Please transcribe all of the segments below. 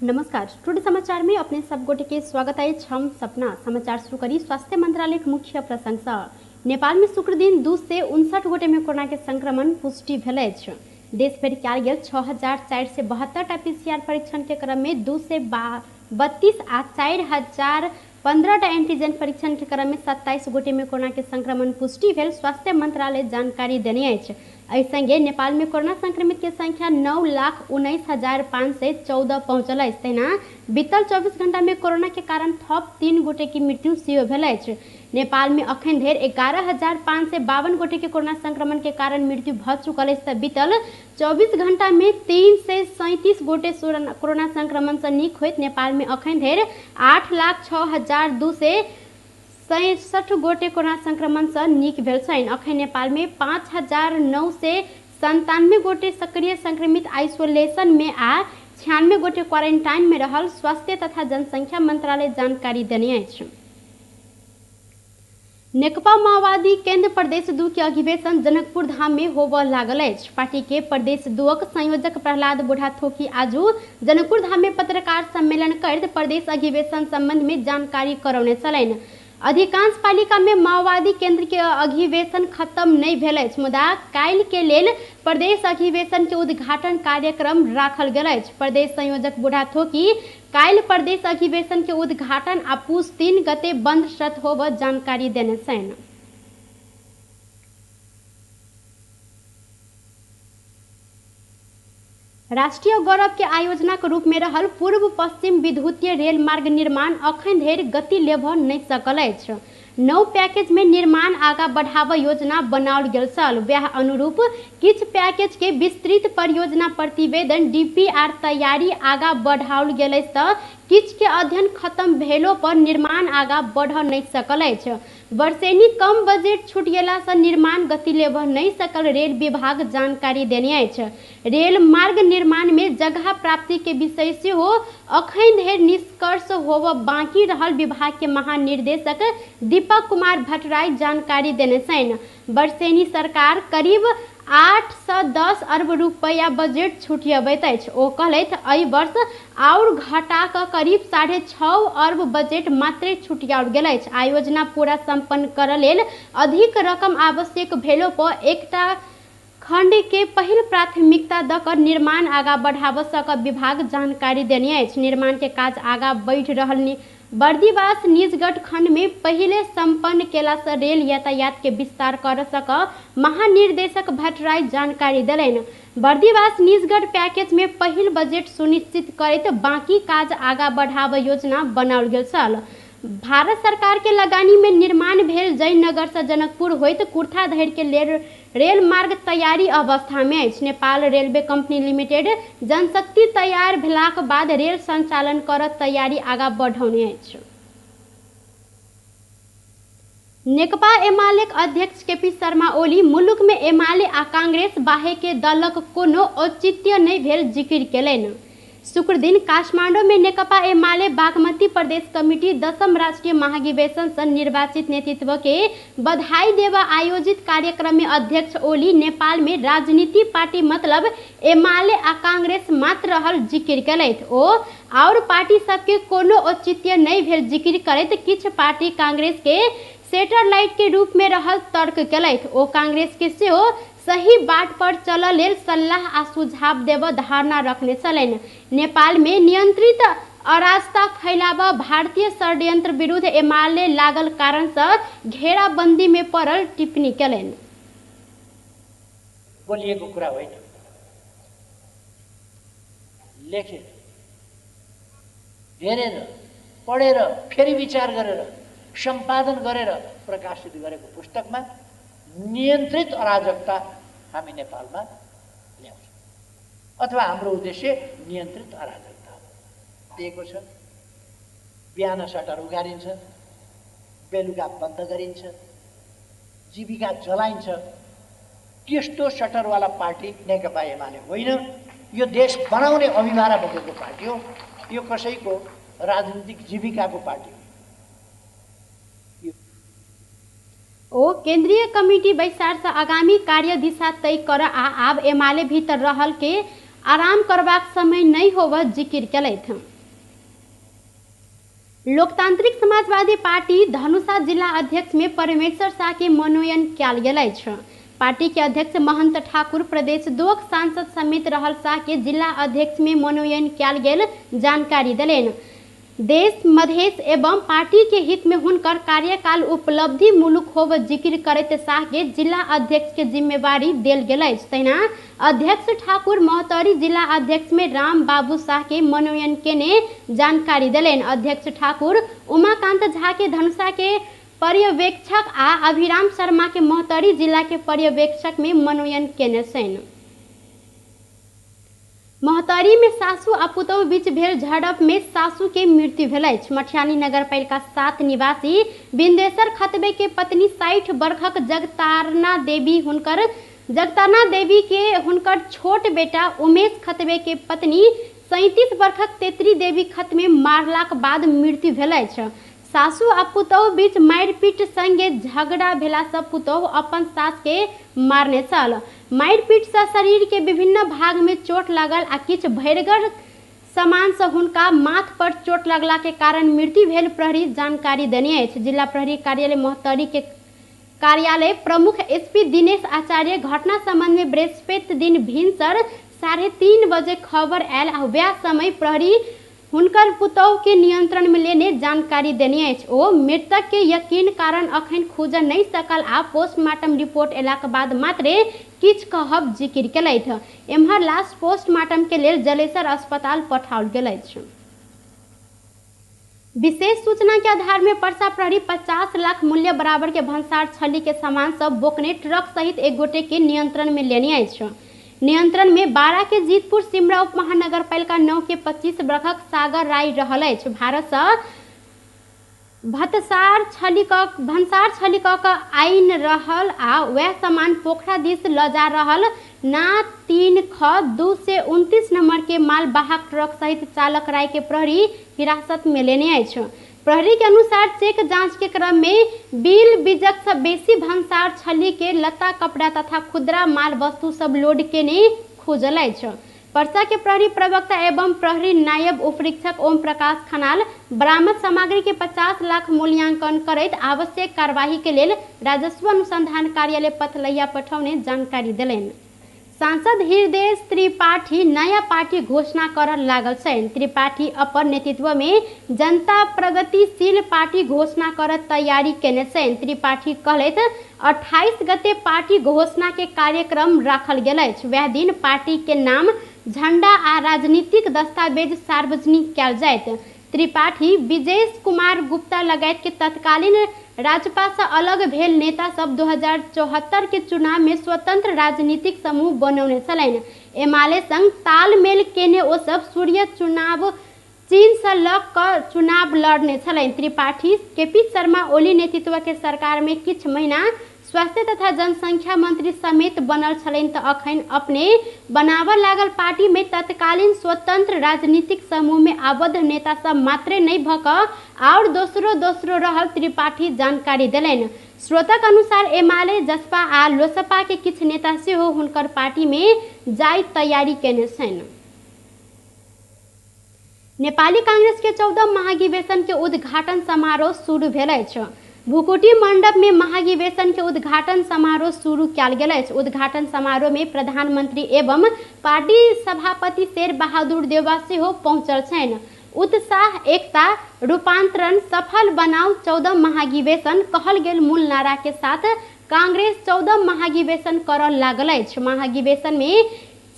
नमस्कार, टुडे समाचार में अपने सब गोटे के स्वागत है। हम सपना समाचार शुरू करी। स्वास्थ्य मंत्रालय के मुख्य प्रशंसा नेपाल में शुक्र दिन 2 से 59 गोटे में कोरोना के संक्रमण पुष्टि भेल अछि। देश भर कयल गेल 6472 पीसीआर परीक्षण के क्रम में 2 से 32 आ 4015 एंटीजन परीक्षण के क्रम में 27 गोटे में कोरोना के संक्रमण पुष्टि भेल स्वास्थ्य मंत्रालय जानकारी देने अछि। एहि संगे नेपाल में कोरोना संक्रमित के संख्या 9,19,514 पहुंचल अछि। तहिना बीतल 24 घंटा में कोरोना के कारण थप 3 गोटे की मृत्यु सेहो भेल अछि। नेपाल में अखन धरि 11,552 गोटे के कोरोना संक्रमण के कारण मृत्यु भ चुकल अछि। बीतल 24 घंटा में 337 गोटे कोरोना संक्रमण से नीक होइत नेपाल में अखन धरि 8,06,267 गोटे कोरोना संक्रमण से नीक भेल छनि। अखन नेपाल में 5,997 गोटे सक्रिय संक्रमित आइसोलेशन में आ 96 गोटे क्वारंटाइन में रहल स्वास्थ्य तथा जनसंख्या मंत्रालय जानकारी देने अछि। नेकपा माओवादी केंद्र प्रदेश 2 के अधिवेशन जनकपुर धाम में होबय लागल अछि। पार्टी के प्रदेश 2 के संयोजक प्रहलाद बुढ़ाथोकी आजू जनकपुर धाम में पत्रकार सम्मेलन कर प्रदेश अधिवेशन संबंध में जानकारी करौने छलनि। अधिकांश पालिका में माओवादी केंद्र के अधिवेशन खत्म नहीं भेल अछि, मुदा काल्हि के लेल प्रदेश अधिवेशन के उद्घाटन कार्यक्रम राखल गेल अछि। प्रदेश संयोजक बुढ़ाथोकी काल्हि प्रदेश अधिवेशन के उद्घाटन आ पूस 3 गते बंद शत होबय जानकारी देने छनि। राष्ट्रीय गौरव के आयोजना के रूप में रहल पूर्व पश्चिम विद्युतीय रेल मार्ग निर्माण अखन धरि गति लेबऽ नहीं सकल अछि। नौ पैकेज में निर्माण आगा बढ़ावा योजना बनाओल गेल छल। वह अनुरूप किछ पैकेज के विस्तृत परियोजना प्रतिवेदन डीपीआर तैयारी आगा बढ़ाओल गेल अछि तऽ किछ के अध्ययन खत्म भेलो पर निर्माण आगा बढ़ नहीं सकल अछि। वर्षेनी कम बजट छूट गेला से निर्माण गति लेबऽ नहीं सकल रेल विभाग जानकारी देने अछि। रेल मार्ग निर्माण में जगह प्राप्ति के विषय से हो अखन धरि निष्कर्ष होबऽ बाकी रहल विभाग के महानिर्देशक दीपक कुमार भट्टराई जानकारी देने छनि। वर्षेनी सरकार करीब 810 अरब रुपया बजट छूटियबैत अछि। ओ कहलथि एहि वर्ष और घटा कऽ करीब 6.5 अरब बजट मात्र छूटियाओल गेल अछि। आयोजना पूरा संपन्न करऽ लेल अधिक रकम आवश्यक भेलो पर एकटा खंड के पहिल प्राथमिकता दकर निर्माण आगा बढ़ाबऽ सकऽ विभाग जानकारी देने अछि। निर्माण के काज आगा बढ़ि रहल बर्दीवास निजगढ़ खंड में पहले संपन्न केला से रेल यातायात के विस्तार कर सकऽ महानिर्देशक भट्टराई जानकारी देलनि। बर्दीवास निजगढ़ पैकेज में पहिल बजट सुनिश्चित करैत बाकी काज आगा बढ़ाबऽ योजना बनाओल गेल छल। भारत सरकार के लगानी में निर्माण भेल जयनगर से जनकपुर होइत कुर्था धरि के रेल मार्ग तैयारी अवस्था में अछि। नेपाल रेलवे कंपनी लिमिटेड जनशक्ति तैयार भेलाक बाद रेल संचालन करऽ तैयारी आगा बढ़ौने अछि। नेकपा एमाले अध्यक्ष केपी शर्मा ओली मुलुक में एमाले आ कांग्रेस बाहे के दलक कोनो औचित्य नहीं भेल जिक्र केलनि। शुक्र दिन काठमांडू में नेकपा एमाले बागमती प्रदेश कमिटी 10म राष्ट्रीय महाधिवेशन से निर्वाचित नेतृत्व के बधाई देवा आयोजित कार्यक्रम में अध्यक्ष ओली नेपाल में राजनीति पार्टी मतलब एमाले आ कांग्रेस मात्र रहल जिक्र केलथि। ओ और पार्टी सबके कोनो औचित्य नहीं भेल जिक्र करैत किछ पार्टी कांग्रेस के सैटेलाइट के रूप में रहल तर्क केलथि। ओ कांग्रेस के सेहो सही बाट पर चलऽ लेल सलाह आ सुझाव देबऽ धारणा रखने छलनि। नेपाल में नियंत्रित अराजकता फैलाबऽ भारतीय षड्यंत्र विरुद्ध एमाले लागल कारण से घेराबंदी में पड़ल टिप्पणी केलनि। बोलिएको कुरा होइन, लेखेर हेरेर पढेर फेरि विचार गरेर सम्पादन गरेर प्रकाशित गरेको पुस्तकमा नियन्त्रित अराजकता हामी नेपालमा ल्याउँछौँ अथवा हाम्रो उद्देश्य नियन्त्रित अराजकता दिएको छ। बिहान सटर उगारिन्छ, बेलुका बन्द गरिन्छ, जीविका जलाइन्छ। त्यस्तो सटरवाला पार्टी नेकपा एमाले होइन। यो देश बनाउने अभिमारा बोकेको पार्टी हो। यो कसैको राजनीतिक जीविकाको पार्टी हो। ओ केंद्रीय कमिटी बैसार से आगामी कार्य दिशा तय कर आब एमाले भीतर रहल के आराम करबाक समय नहीं होबऽ जिक्र केलथि। लोकतांत्रिक समाजवादी पार्टी धनुषा जिला अध्यक्ष में परमेश्वर शाह के मनोनयन कयल गेल अछि। पार्टी के अध्यक्ष महंत ठाकुर प्रदेश 2 सांसद समेत रहल शाह के जिला अध्यक्ष में मनोनयन कयल गेल जानकारी देलनि। देश मधेश एवं पार्टी के हित में हुनकर कार्यकाल उपलब्धि मूलक होब जिक्र करैत शाह के जिला अध्यक्ष के जिम्मेवारी देल गेल अछि। तहिना अध्यक्ष ठाकुर महतरी जिला अध्यक्ष में राम बाबू शाह के मनोनयन केने जानकारी देलनि। अध्यक्ष ठाकुर उमाकांत झा के धनुषा के पर्यवेक्षक आ अभिराम शर्मा के महतरी जिला के पर्यवेक्षक में मनोनयन केने छनि। महतरी में सासू आ पुतोहु बीच भेल झड़प में सासू के मृत्यु भेल अछि। मटिहानी नगरपालिका 7 निवासी बिंदेश्वर खतबे के पत्नी 60 वर्षक जगतारना देवी के हुनकर छोट बेटा उमेश खतबे के पत्नी 37 वर्षक तेतरी देवी खतबे मारलाक बाद मृत्यु भेल अछि। सासू आ पुतोहु बीच मारिपीट संगे झगड़ा भेला से पुतोहु अपन सास के मारने छल। मारिपीट से शरीर के विभिन्न भाग में चोट लागल आ किछ भरिगर सामान से हुनका माथ पर चोट लगला के कारण मृत्यु भेल प्रहरी जानकारी देने अछि। जिला प्रहरी कार्यालय महतरी के कार्यालय प्रमुख एसपी दिनेश आचार्य घटना संबंध में बृहस्पति दिन भिनसर 3:30 बजे खबर आयल आ वह समय प्रहरी हुनकर पुतोहु के नियंत्रण में लेने जानकारी देने अछि। ओ मृतक के यकीन कारण अखन खोजल नहीं सकल आ पोस्टमार्टम रिपोर्ट एलाक बाद मात्र किछ कहब जिक्र केलथि। एम्हर लाश पोस्टमार्टम के लेल जलेसर अस्पताल पठाओल गेल अछि। विशेष सूचना के आधार में परसा प्रहरी 50 लाख मूल्य बराबर के भंसार छली के सामान सब बोकने ट्रक सहित एक गोटे के नियंत्रण में लेने अछि। नियंत्रण में 12 के जीतपुर सिमरा उप महानगरपालिका 9 के 25 वर्षक सागर राय रहल अछि। भारत से भंसार छली क आइन रहल आ वह सामान पोखरा दिस ल जा रहल ना 3 ख 229 नंबर के माल वाहक ट्रक सहित चालक राय के प्रहरी हिरासत में लेने अछि। प्रहरी के अनुसार चेक जांच के क्रम में बिल बीजक से बेसी भंसार छली के लत्ता कपड़ा तथा खुदरा माल वस्तु सब लोड केने खोजल अछि। परसा के प्रहरी प्रवक्ता एवं प्रहरी नायब उपरीक्षक ओम प्रकाश खनाल बरामद सामग्री के 50 लाख मूल्यांकन करैत आवश्यक कार्यवाही के लेल राजस्व अनुसंधान कार्यालय पथलैया पठौने जानकारी देलनि। सांसद हृदय त्रिपाठी नया पार्टी घोषणा करऽ लागल छनि। त्रिपाठी अपन नेतृत्व में जनता प्रगतिशील पार्टी घोषणा करऽ तैयारी केने छनि। त्रिपाठी कहलथि 28 गते पार्टी घोषणा के कार्यक्रम राखल गेल अछि। वह दिन पार्टी के नाम, झंडा आ राजनीतिक दस्तावेज सार्वजनिक कयल जायत। त्रिपाठी विजय कुमार गुप्ता लगायत के तत्कालीन राजपा से अलग भेल नेता सब 2074 के चुनाव में स्वतंत्र राजनीतिक समूह बनौने छलनि। एमाले संग तालमेल केने ओ सब सूर्य चुनाव चीन से लग कर चुनाव लड़ने छलनि। त्रिपाठी केपी शर्मा ओली नेतृत्व के सरकार में किछ महीना स्वास्थ्य तथा जनसंख्या मंत्री समेत बनल छलनि तो अखन अपने बनावल लागल पार्टी में तत्कालीन स्वतंत्र राजनीतिक समूह में आबद्ध नेता सब मात्र नहीं भक और दोसरो रहल त्रिपाठी जानकारी देलनि। स्रोतक अनुसार एमाले जसपा आ लोसपा के किछ नेता सेहो हुनकर पार्टी में जाय तैयारी केने छनि। नेपाली कांग्रेस के 14 महाधिवेशन के उद्घाटन समारोह शुरू भेल अछि। भुकुटी मंडप में महाधिवेशन के उद्घाटन समारोह शुरू कयल गेल अछि। उद्घाटन समारोह में प्रधानमंत्री एवं पार्टी सभापति शेर बहादुर देउवा सेहो पहुंचल छनि। उत्साह, एकता, रूपांतरण, सफल बनाओ 14 महाधिवेशन कहल गेल मूल नारा के साथ कांग्रेस 14 महाधिवेशन करऽ लागल अछि। महाधिवेशन में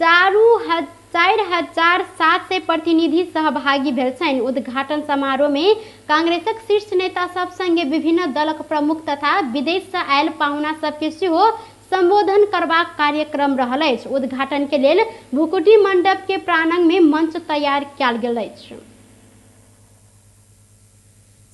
4,700 प्रतिनिधि सहभागी भेल छनि। उद्घाटन समारोह में कांग्रेसक शीर्ष नेता सब संगे विभिन्न दलक प्रमुख तथा विदेश से आयल पाहुना सबके सेहो संबोधन करबाक कार्यक्रम रहल अछि। उद्घाटन के लेल भुकुटी मंडप के प्रांगण में मंच तैयार कयल गेल अछि।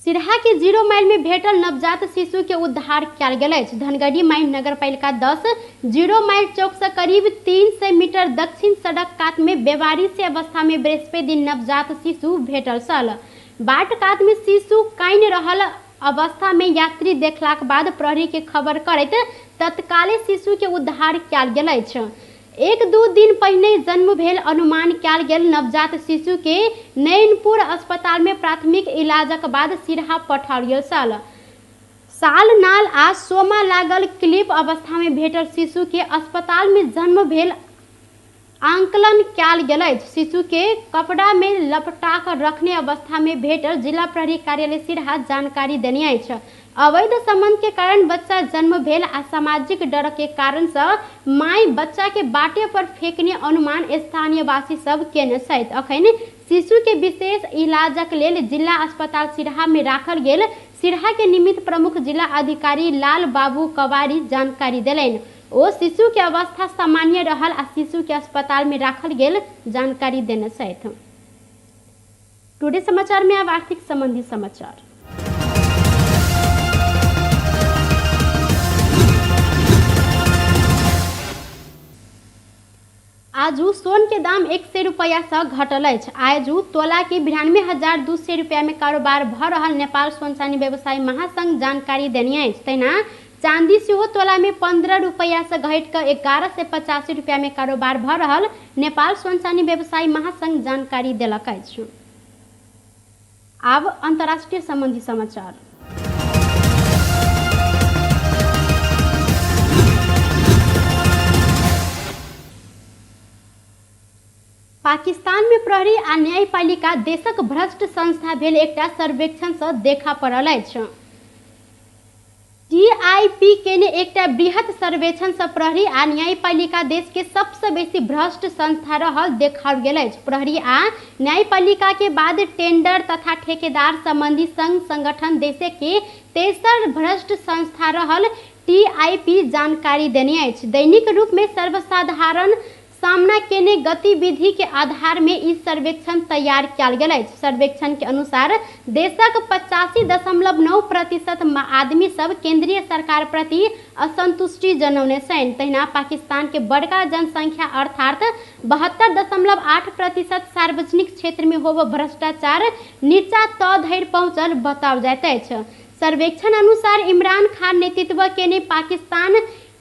सिरहा के 0 माइल में भेटल नवजात शिशु के उद्धार कयल गेल अछि। धनगढ़ी माइल नगरपालिका 10 0 माइल चौक से करीब 300 मीटर दक्षिण सड़क कात में बेवारिश अवस्था में बृहस्पति दिन नवजात शिशु भेटल छल। बाट कात में शिशु कानि रहल अवस्था में यात्री देखलाक बाद प्रहरी के खबर करैत तत्काले शिशु के उद्धार कयल गेल अछि। 1-2 दिन पहिने जन्म भेल अनुमान कयल गेल नवजात शिशु के नैनपुर अस्पताल में प्राथमिक इलाजक बाद सिरहा पठाओल गेल छल। साल नाल आ सोमा लागल क्लिप अवस्था में भेटल शिशु के अस्पताल में जन्म भेल आंकलन कयल गेल अछि। शिशु के कपड़ा में लपटा कर रखने अवस्था में भेटल जिला प्रहरी कार्यालय सिरहा जानकारी देने अछि। अवैध संबंध के कारण बच्चा जन्म भेल आ सामाजिक डर के कारण से माय बच्चा के बाटे पर फेंकने अनुमान स्थानीय वासी सब केने छथि। अखन शिशु के विशेष इलाजक लेल जिला अस्पताल सिरहा में राखल गेल। सिरहा के निमित्त प्रमुख जिला अधिकारी लाल बाबू कवारी जानकारी देलनि। ओ शिशु के अवस्था सामान्य रहल आ शिशु के अस्पताल में राखल गेल जानकारी देने छथि। टुडे समाचार में अब आर्थिक संबंधी समाचार। आजू सोन के दाम 100 रुपया से घटल अछि। आजू तोला के 92,200 रुपया में कारोबार भ रहल नेपाल सोन चानी व्यवसायी महासंघ जानकारी देने अछि। तहिना चांदी सेहो तोला में 15 रुपया से घट कर 1185 रुपया में कारोबार भ रहल नेपाल सोन चानी व्यवसायी महासंघ जानकारी देलक अछि। आब अंतर्राष्ट्रीय संबंधी समाचार। पाकिस्तान में प्रहरी आ न्यायपालिका देशक भ्रष्ट संस्था भेल एकटा सर्वेक्षण से देखा पड़ल अछि। टीआईपी केने एकटा बृहत सर्वेक्षण से प्रहरी आ न्यायपालिका देश के सबसे बेसी भ्रष्ट संस्था रहल देखाओल गेल अछि। प्रहरी आ न्यायपालिका के बाद टेंडर तथा ठेकेदार संबंधी संघ संगठन देश के तेसर भ्रष्ट संस्था रहल टीआईपी जानकारी देने अछि। दैनिक रूप में सर्वसाधारण सामना केने गतिविधि के आधार में इस सर्वेक्षण तैयार किया गेल अछि। सर्वेक्षण के अनुसार देशक 85.9% आदमी सब केंद्रीय सरकार प्रति असंतुष्टि जनौने छनि। तहिना पाकिस्तान के बड़का जनसंख्या अर्थात 72.8% सार्वजनिक क्षेत्र में होब भ्रष्टाचार नीचा तह धरि पहुंचल बताओल जाइत अछि। सर्वेक्षण अनुसार इमरान खान नेतृत्व केने पाकिस्तान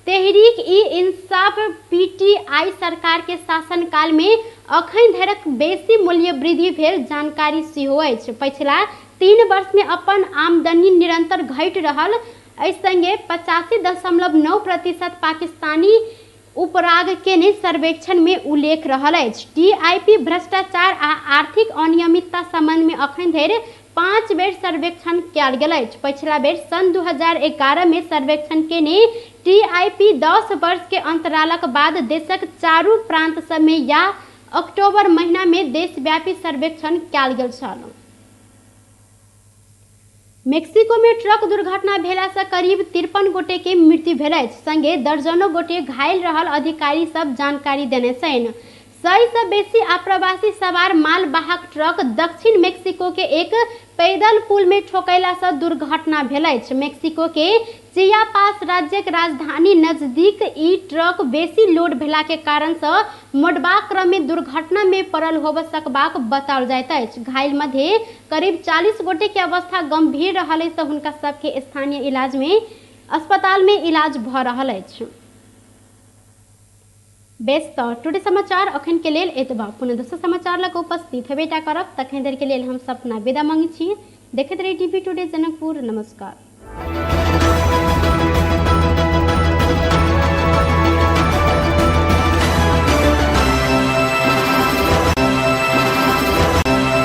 तहरीक ई इंसाफ पीटीआई सरकार के शासनकाल में अखन धरिक बेसी मूल्य वृद्धि भेल जानकारी सेहो अछि। पिछला 3 वर्ष में अपन आमदनी निरंतर घटि रहल एहि संगे 85.9% पाकिस्तानी उपराग केने सर्वेक्षण में उल्लेख रहल अछि। टीआईपी भ्रष्टाचार आ आर्थिक अनियमितता संबंध में अखन धरि 5 बेर सर्वेक्षण किया गेल अछि। पिछला बेर सन 2011 में सर्वेक्षण केने टीआईपी 10 वर्ष के अंतरालक बाद देशक 4 प्रांत सब में या अक्टूबर महीना में देशव्यापी सर्वेक्षण किया गेल छल। मेक्सिको में ट्रक दुर्घटना भेला से करीब 53 गोटे के मृत्यु भेल अछि। संगे दर्जनों गोटे घायल रहल अधिकारी सब जानकारी देने छनि। 100 से बेसी अप्रवासी सवार मालवाहक ट्रक दक्षिण मेक्सिको के एक पैदल पुल में ठोकला से दुर्घटना भेल अछि। मेक्सिको के चियापास राज्यक राजधानी नजदीक ई ट्रक बेसी लोड भेला के कारण से मोड़बाक क्रम में दुर्घटना में पड़ल होब सकबाक बताओल जाइत अछि। घायल मध्य करीब 40 गोटे के अवस्था गंभीर रहल से हुनका सबके स्थानीय इलाज में अस्पताल में इलाज भ रहल अछि। बेस तो टुडे समाचार अखन के लेल एतबा। पुनः दोसर समाचार लग उपस्थित हेबेटा करब। तखन देर के लेल हम सपना विदा मांगै छी। देखैत रही टीवी टुडे जनकपुर। नमस्कार।